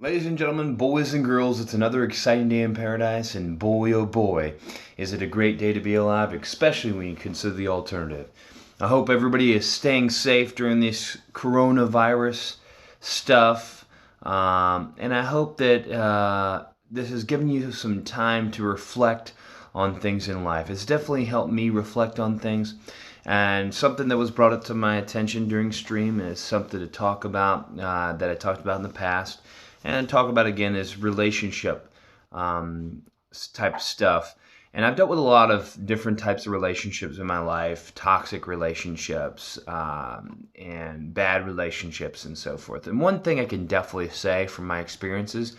Ladies and gentlemen, boys and girls, it's another exciting day in paradise, and boy oh boy, is it a great day to be alive, especially when you consider the alternative. I hope everybody is staying safe during this coronavirus stuff, and I hope that this has given you some time to reflect on things in life. It's definitely helped me reflect on things, and something that was brought up to my attention during stream is something to talk about that I talked about in the past and talk about again is relationship um, type stuff. And I've dealt with a lot of different types of relationships in my life, toxic relationships, and bad relationships, and so forth. And one thing I can definitely say from my experiences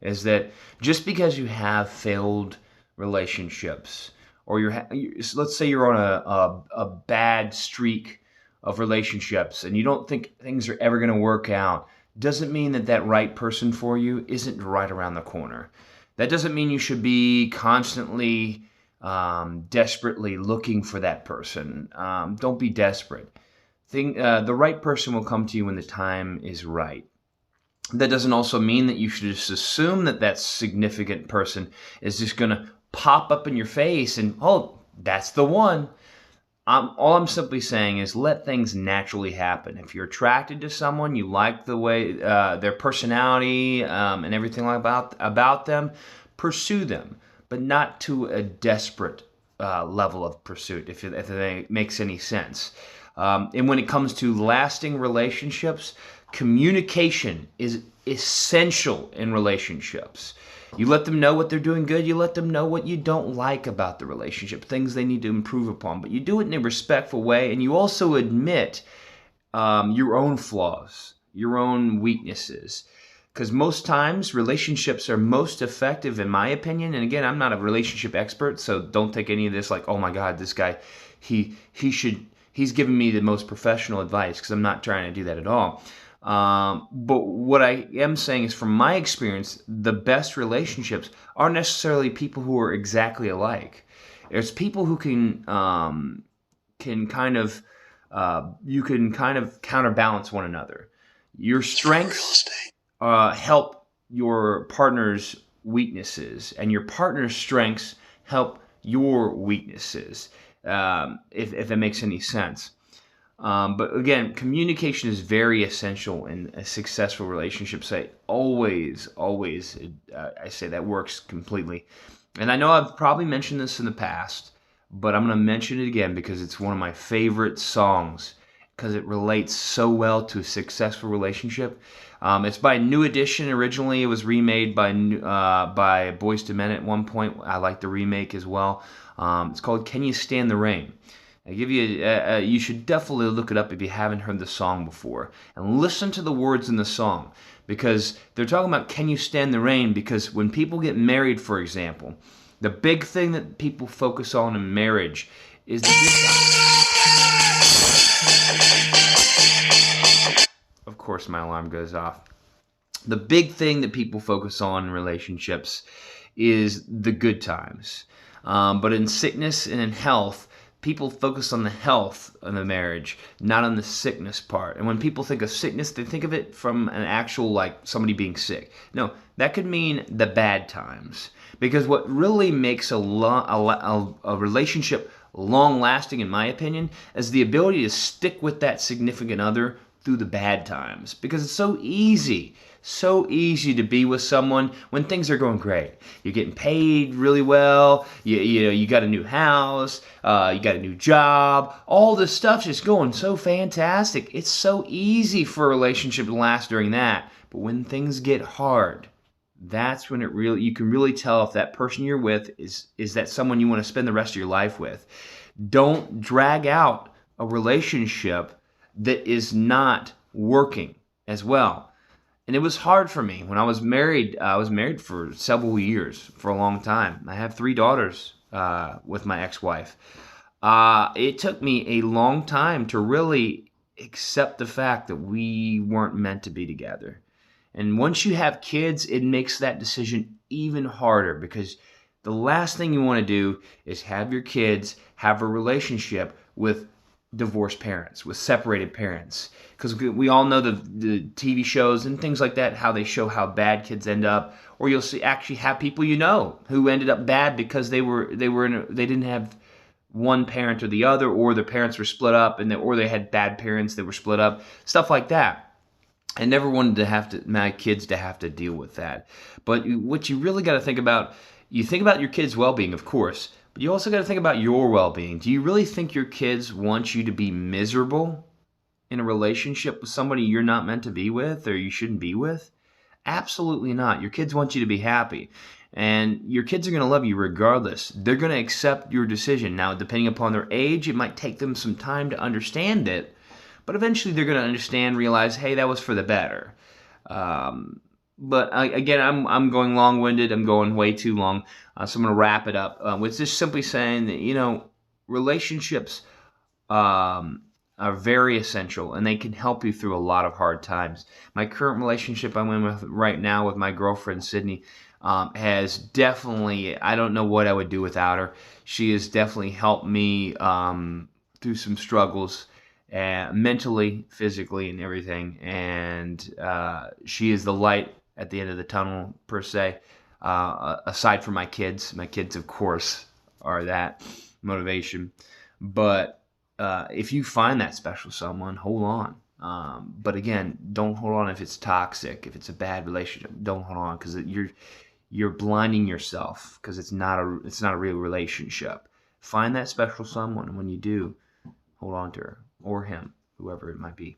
is that just because you have failed relationships, or let's say you're on a bad streak of relationships and you don't think things are ever going to work out, doesn't mean that that right person for you isn't right around the corner. That doesn't mean you should be constantly, desperately looking for that person. Don't be desperate. The right person will come to you when the time is right. That doesn't also mean that you should just assume that that significant person is just going to pop up in your face and, oh, that's the one. All I'm simply saying is let things naturally happen. If you're attracted to someone, you like the way their personality and everything like about them, pursue them, but not to a desperate level of pursuit, if it makes any sense. And when it comes to lasting relationships, communication is essential in relationships. You let them know what they're doing good. You let them know what you don't like about the relationship, things they need to improve upon. But you do it in a respectful way, and you also admit your own flaws, your own weaknesses. Because most times relationships are most effective, in my opinion. And again, I'm not a relationship expert, so don't take any of this like, oh my God, this guy, he's giving me the most professional advice, because I'm not trying to do that at all. But what I am saying is, from my experience, the best relationships aren't necessarily people who are exactly alike. It's people who can kind of you can kind of counterbalance one another. Your strengths help your partner's weaknesses, and your partner's strengths help your weaknesses. If it makes any sense. But again, communication is very essential in a successful relationship. So always, I say that works completely. And I know I've probably mentioned this in the past, but I'm going to mention it again because it's one of my favorite songs because it relates so well to a successful relationship. It's by New Edition. Originally, it was remade by Boyz II Men at one point. I like the remake as well. It's called "Can You Stand the Rain." I give you. You should definitely look it up if you haven't heard the song before, and listen to the words in the song because they're talking about "Can you stand the rain?" Because when people get married, for example, the big thing that people focus on in marriage is the good times. Of course, my alarm goes off. The big thing that people focus on in relationships is the good times. But in sickness and in health, people focus on the health of the marriage, not on the sickness part. And when people think of sickness, they think of it from an actual, like, somebody being sick. No, that could mean the bad times. Because what really makes a relationship long lasting, in my opinion, is the ability to stick with that significant other through the bad times. Because it's so easy to be with someone when things are going great. You're getting paid really well. You got a new house. You got a new job. All this stuff's just going so fantastic. It's so easy for a relationship to last during that. But when things get hard, that's when you can really tell if that person you're with is that someone you want to spend the rest of your life with. Don't drag out a relationship that is not working as well. And it was hard for me when I was married. I was married for several years, for a long time. I have 3 daughters with my ex-wife. It took me a long time to really accept the fact that we weren't meant to be together. And once you have kids, it makes that decision even harder because the last thing you want to do is have your kids have a relationship with divorced parents, with separated parents, because we all know the TV shows and things like that, how they show how bad kids end up, or you'll see actually have people who ended up bad because they didn't have one parent or the other, or their parents were split up, or they had bad parents that were split up, stuff like that. I never wanted my kids to have to deal with that. But what you really got to think about, you think about your kids' well-being, of course, but you also got to think about your well-being. Do you really think your kids want you to be miserable in a relationship with somebody you're not meant to be with or you shouldn't be with? Absolutely not. Your kids want you to be happy. And your kids are going to love you regardless. They're going to accept your decision. Now, depending upon their age, it might take them some time to understand it. But eventually they're going to understand, realize, hey, that was for the better. Again, I'm going long-winded. I'm going way too long. So I'm going to wrap it up with just simply saying that, relationships are very essential, and they can help you through a lot of hard times. My current relationship I'm in with right now with my girlfriend, Sydney, has definitely, I don't know what I would do without her. She has definitely helped me through some struggles, mentally, physically, and everything. And she is the light at the end of the tunnel, per se. Aside from my kids, of course, are that motivation. But if you find that special someone, hold on. But again, don't hold on if it's toxic, if it's a bad relationship. Don't hold on, because you're blinding yourself, because it's not a real relationship. Find that special someone, and when you do, hold on to her or him, whoever it might be.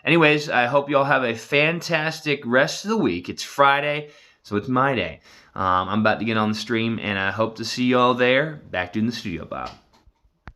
Anyways, I hope you all have a fantastic rest of the week. It's Friday, so it's my day. I'm about to get on the stream, and I hope to see you all there. Back to in the studio, Bob.